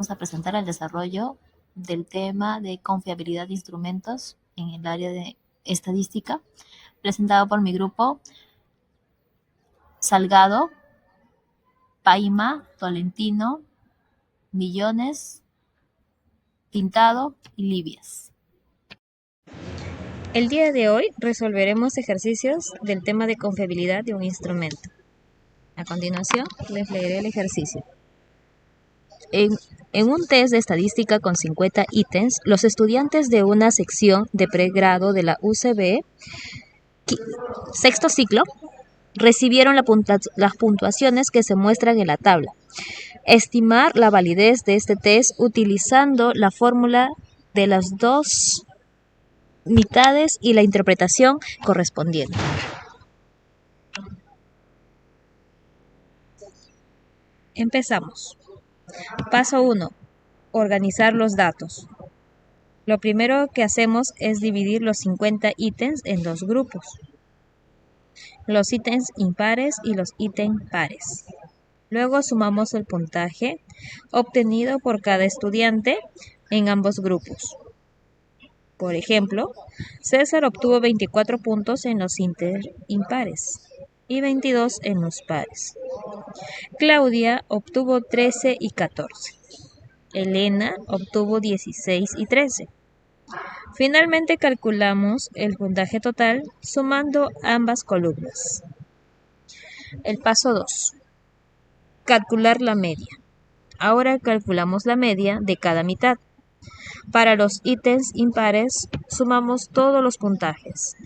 Vamos a presentar el desarrollo del tema de confiabilidad de instrumentos en el área de estadística, presentado por mi grupo Salgado, Paima, Tolentino, Millones, Pintado y Libias. El día de hoy resolveremos ejercicios del tema de confiabilidad de un instrumento. A continuación, les leeré el ejercicio. En un test de estadística con 50 ítems, los estudiantes de una sección de pregrado de la UCB, sexto ciclo, recibieron las puntuaciones que se muestran en la tabla. Estimar la validez de este test utilizando la fórmula de las dos mitades y la interpretación correspondiente. Empezamos. Paso 1. Organizar los datos. Lo primero que hacemos es dividir los 50 ítems en dos grupos. Los ítems impares y los ítems pares. Luego sumamos el puntaje obtenido por cada estudiante en ambos grupos. Por ejemplo, César obtuvo 24 puntos en los ítems impares y 22 en los pares. Claudia obtuvo 13 y 14. Elena obtuvo 16 y 13. Finalmente calculamos el puntaje total sumando ambas columnas. El paso 2. Calcular la media. Ahora calculamos la media de cada mitad. Para los ítems impares sumamos todos los puntajes.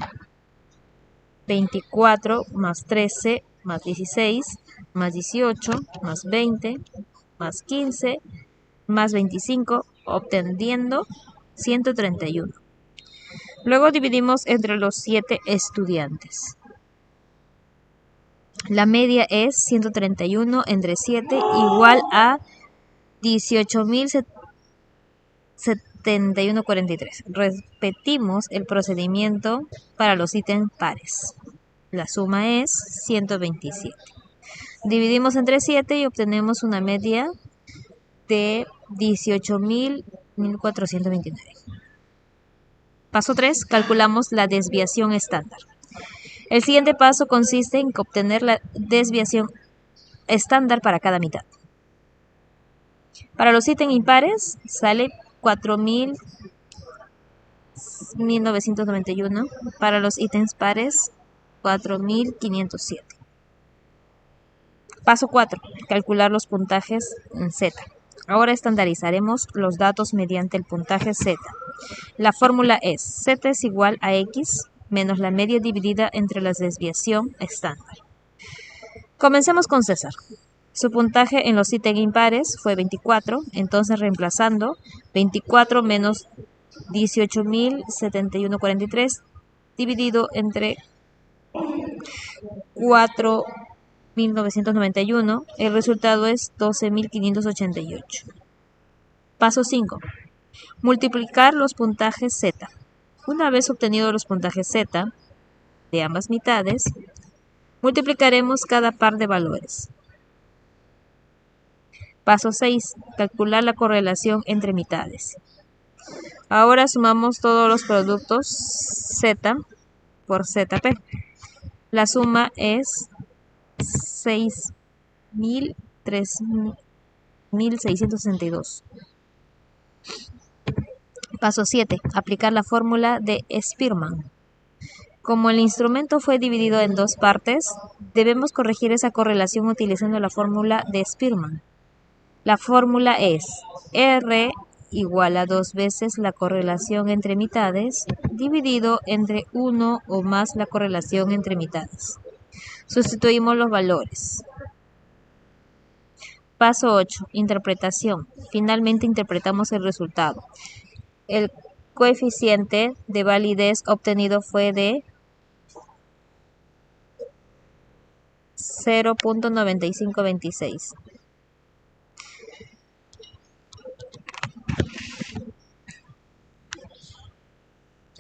24 más 13 más 16 más 18 más 20 más 15 más 25, obteniendo 131. Luego dividimos entre los 7 estudiantes. La media es 131 entre 7 igual a 18.071,43. Repetimos el procedimiento para los ítems pares. La suma es 127. Dividimos entre 7 y obtenemos una media de 18.429. Paso 3. Calculamos la desviación estándar. El siguiente paso consiste en obtener la desviación estándar para cada mitad. Para los ítems impares sale 4.1991. Para los ítems pares 4.507. Paso 4. Calcular los puntajes en Z. Ahora estandarizaremos los datos mediante el puntaje Z. La fórmula es Z es igual a X menos la media dividida entre la desviación estándar. Comencemos con César. Su puntaje en los ítems impares fue 24, entonces reemplazando 24 menos 18.071,43 dividido entre 4.991, el resultado es 12.588. Paso 5. Multiplicar los puntajes Z. Una vez obtenidos los puntajes Z de ambas mitades, multiplicaremos cada par de valores. Paso 6. Calcular la correlación entre mitades. Ahora sumamos todos los productos Z por ZP. La suma es 3.662. Paso 7. Aplicar la fórmula de Spearman. Como el instrumento fue dividido en dos partes, debemos corregir esa correlación utilizando la fórmula de Spearman. La fórmula es R igual a 2 veces la correlación entre mitades dividido entre 1 o más la correlación entre mitades. Sustituimos los valores. Paso 8. Interpretación. Finalmente interpretamos el resultado. El coeficiente de validez obtenido fue de 0.9526.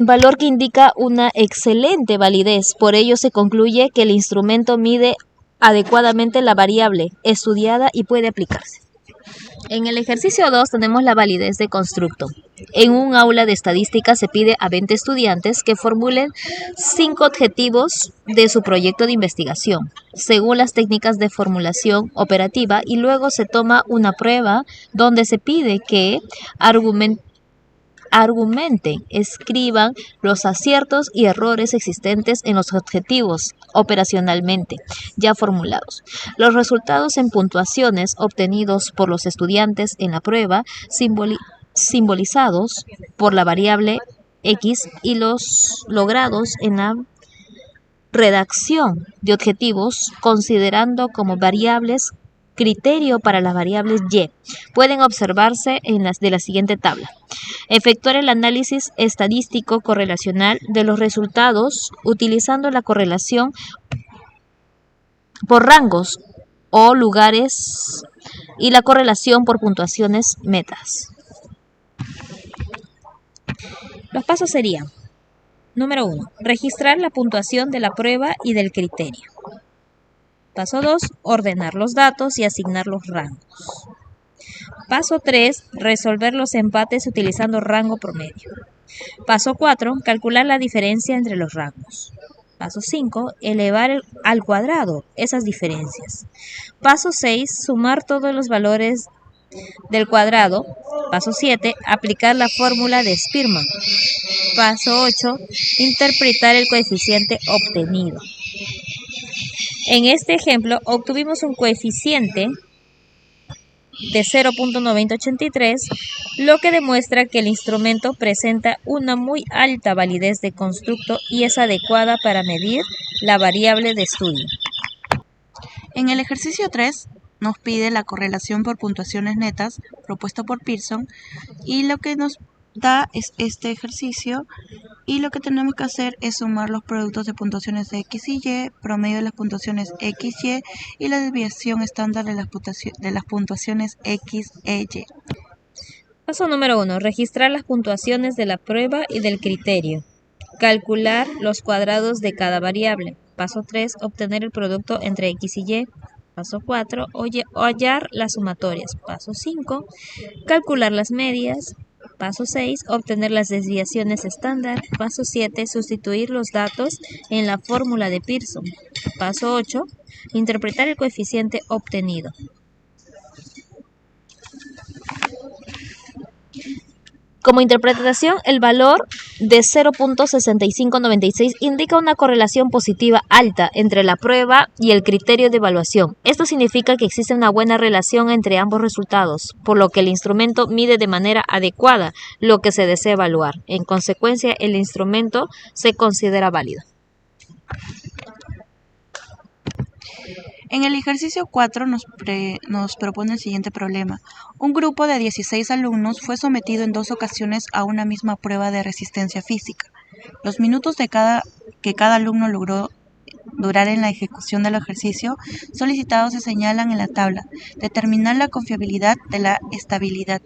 Valor que indica una excelente validez. Por ello se concluye que el instrumento mide adecuadamente la variable estudiada y puede aplicarse. En el ejercicio 2 tenemos la validez de constructo. En un aula de estadística se pide a 20 estudiantes que formulen 5 objetivos de su proyecto de investigación, según las técnicas de formulación operativa, y luego se toma una prueba donde se pide que argumenten, escriban los aciertos y errores existentes en los objetivos operacionalmente ya formulados. Los resultados en puntuaciones obtenidos por los estudiantes en la prueba, simbolizados por la variable X, y los logrados en la redacción de objetivos considerando como variables criterio para las variables Y, pueden observarse en las de la siguiente tabla. Efectuar el análisis estadístico correlacional de los resultados utilizando la correlación por rangos o lugares y la correlación por puntuaciones metas. Los pasos serían: número 1. Registrar la puntuación de la prueba y del criterio. Paso 2. Ordenar los datos y asignar los rangos. Paso 3. Resolver los empates utilizando rango promedio. Paso 4. Calcular la diferencia entre los rangos. Paso 5. Elevar al cuadrado esas diferencias. Paso 6. Sumar todos los valores del cuadrado. Paso 7. Aplicar la fórmula de Spearman. Paso 8. Interpretar el coeficiente obtenido. En este ejemplo obtuvimos un coeficiente de 0.9083, lo que demuestra que el instrumento presenta una muy alta validez de constructo y es adecuada para medir la variable de estudio. En el ejercicio 3 nos pide la correlación por puntuaciones netas propuesta por Pearson, y lo que nos da es este ejercicio, y lo que tenemos que hacer es sumar los productos de puntuaciones X y Y, promedio de las puntuaciones X, y la desviación estándar de las puntuaciones X, Y. Paso número 1. Registrar las puntuaciones de la prueba y del criterio. Calcular los cuadrados de cada variable. Paso 3. Obtener el producto entre X y Y. Paso 4. Hallar las sumatorias. Paso 5. Calcular las medias. Paso 6. Obtener las desviaciones estándar. Paso 7. Sustituir los datos en la fórmula de Pearson. Paso 8. Interpretar el coeficiente obtenido. Como interpretación, el valor de 0.6596 indica una correlación positiva alta entre la prueba y el criterio de evaluación. Esto significa que existe una buena relación entre ambos resultados, por lo que el instrumento mide de manera adecuada lo que se desea evaluar. En consecuencia, el instrumento se considera válido. En el ejercicio 4 nos propone el siguiente problema. Un grupo de 16 alumnos fue sometido en 2 ocasiones a una misma prueba de resistencia física. Los minutos que cada alumno logró durar en la ejecución del ejercicio solicitado se señalan en la tabla. Determinar la confiabilidad de la estabilidad.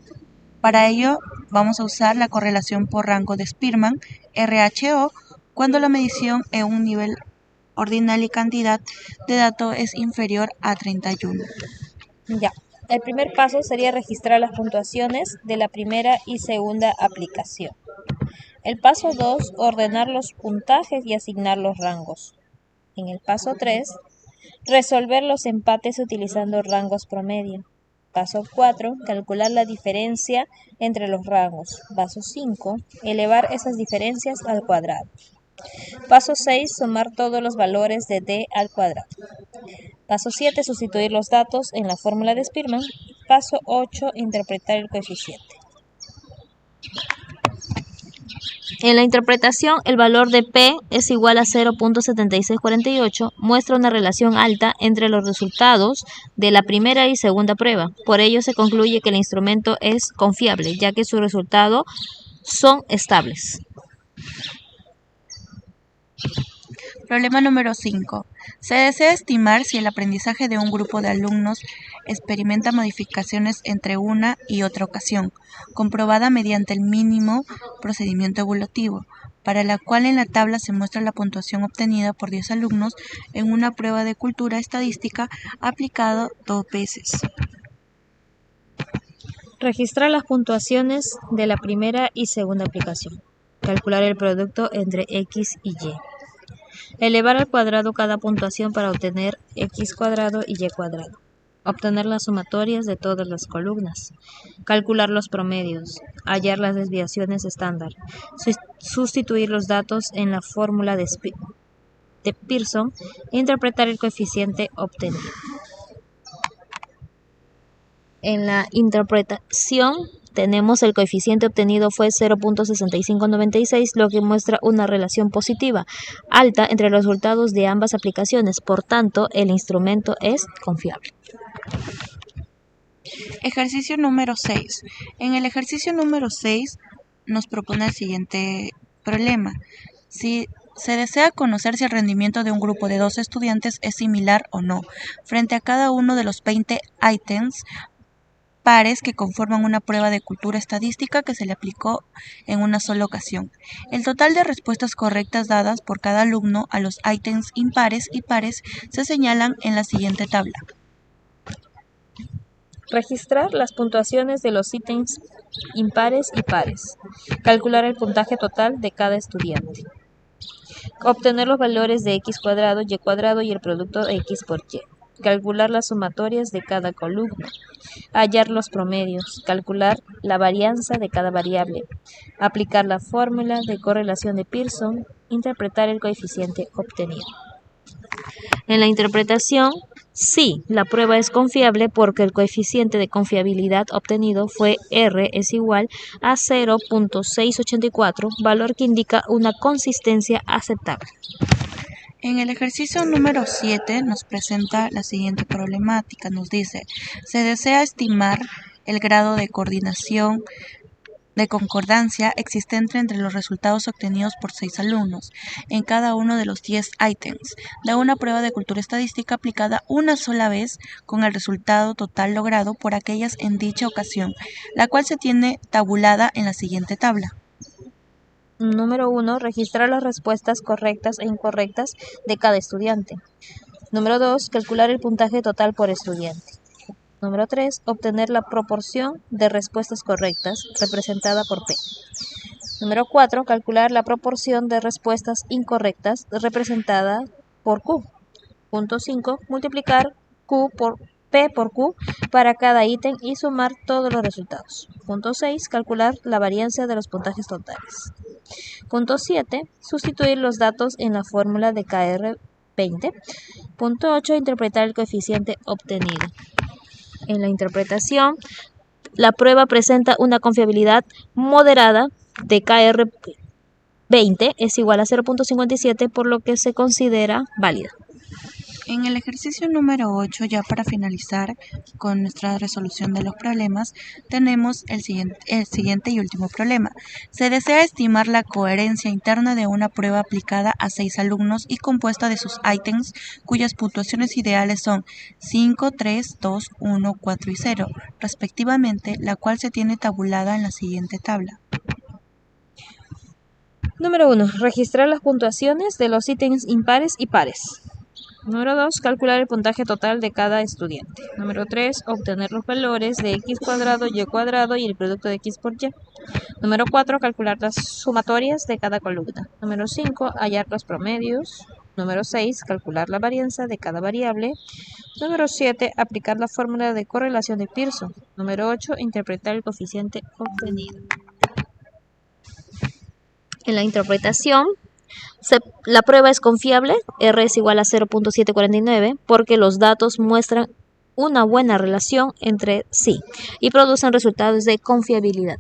Para ello vamos a usar la correlación por rango de Spearman, RHO, cuando la medición en un nivel ordinal y cantidad de datos es inferior a 31. Ya. El primer paso sería registrar las puntuaciones de la primera y segunda aplicación. El paso 2, ordenar los puntajes y asignar los rangos. En el paso 3, resolver los empates utilizando rangos promedio. Paso 4, calcular la diferencia entre los rangos. Paso 5, elevar esas diferencias al cuadrado. Paso 6, sumar todos los valores de D al cuadrado. Paso 7, sustituir los datos en la fórmula de Spearman. Paso 8, interpretar el coeficiente. En la interpretación, el valor de P es igual a 0.7648, muestra una relación alta entre los resultados de la primera y segunda prueba. Por ello se concluye que el instrumento es confiable, ya que sus resultados son estables. Problema número 5. Se desea estimar si el aprendizaje de un grupo de alumnos experimenta modificaciones entre una y otra ocasión, comprobada mediante el mínimo procedimiento evolutivo, para la cual en la tabla se muestra la puntuación obtenida por 10 alumnos en una prueba de cultura estadística aplicada 2 veces. Registrar las puntuaciones de la primera y segunda aplicación. Calcular el producto entre x y y. Elevar al cuadrado cada puntuación para obtener x cuadrado y y cuadrado. Obtener las sumatorias de todas las columnas. Calcular los promedios. Hallar las desviaciones estándar. Sustituir los datos en la fórmula de Pearson e interpretar el coeficiente obtenido. En la interpretación tenemos el coeficiente obtenido fue 0.6596, lo que muestra una relación positiva alta entre los resultados de ambas aplicaciones. Por tanto, el instrumento es confiable. Ejercicio número 6. En el ejercicio número 6 nos propone el siguiente problema. Si se desea conocer si el rendimiento de un grupo de 2 estudiantes es similar o no, frente a cada uno de los 20 ítems pares que conforman una prueba de cultura estadística que se le aplicó en una sola ocasión. El total de respuestas correctas dadas por cada alumno a los ítems impares y pares se señalan en la siguiente tabla. Registrar las puntuaciones de los ítems impares y pares. Calcular el puntaje total de cada estudiante. Obtener los valores de x cuadrado, y cuadrado y el producto de x por y. Calcular las sumatorias de cada columna. Hallar los promedios. Calcular la varianza de cada variable. Aplicar la fórmula de correlación de Pearson. Interpretar el coeficiente obtenido. En la interpretación, sí, la prueba es confiable porque el coeficiente de confiabilidad obtenido fue R es igual a 0.684, valor que indica una consistencia aceptable. En el ejercicio número 7 nos presenta la siguiente problemática. Nos dice, se desea estimar el grado de concordancia existente entre los resultados obtenidos por 6 alumnos en cada uno de los 10 ítems de una prueba de cultura estadística aplicada una sola vez con el resultado total logrado por aquellas en dicha ocasión, la cual se tiene tabulada en la siguiente tabla. Número 1. Registrar las respuestas correctas e incorrectas de cada estudiante. Número 2. Calcular el puntaje total por estudiante. Número 3. Obtener la proporción de respuestas correctas, representada por P. Número 4. Calcular la proporción de respuestas incorrectas, representada por Q. Punto 5. Multiplicar P por Q para cada ítem y sumar todos los resultados. Punto 6. Calcular la varianza de los puntajes totales. Punto 7. Sustituir los datos en la fórmula de KR20. Punto 8. Interpretar el coeficiente obtenido. En la interpretación, la prueba presenta una confiabilidad moderada de KR20 es igual a 0.57, por lo que se considera válida. En el ejercicio número 8, ya para finalizar con nuestra resolución de los problemas, tenemos el siguiente y último problema. Se desea estimar la coherencia interna de una prueba aplicada a 6 alumnos y compuesta de sus ítems cuyas puntuaciones ideales son 5, 3, 2, 1, 4 y 0, respectivamente, la cual se tiene tabulada en la siguiente tabla. Número 1. Registrar las puntuaciones de los ítems impares y pares. Número 2. Calcular el puntaje total de cada estudiante. Número 3. Obtener los valores de x cuadrado, y cuadrado y el producto de x por y. Número 4. Calcular las sumatorias de cada columna. Número 5. Hallar los promedios. Número 6. Calcular la varianza de cada variable. Número 7. Aplicar la fórmula de correlación de Pearson. Número 8. Interpretar el coeficiente obtenido. En la interpretación, la prueba es confiable, R es igual a 0.749, porque los datos muestran una buena relación entre sí y producen resultados de confiabilidad.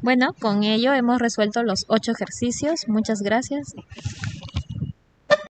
Bueno, con ello hemos resuelto los 8 ejercicios. Muchas gracias.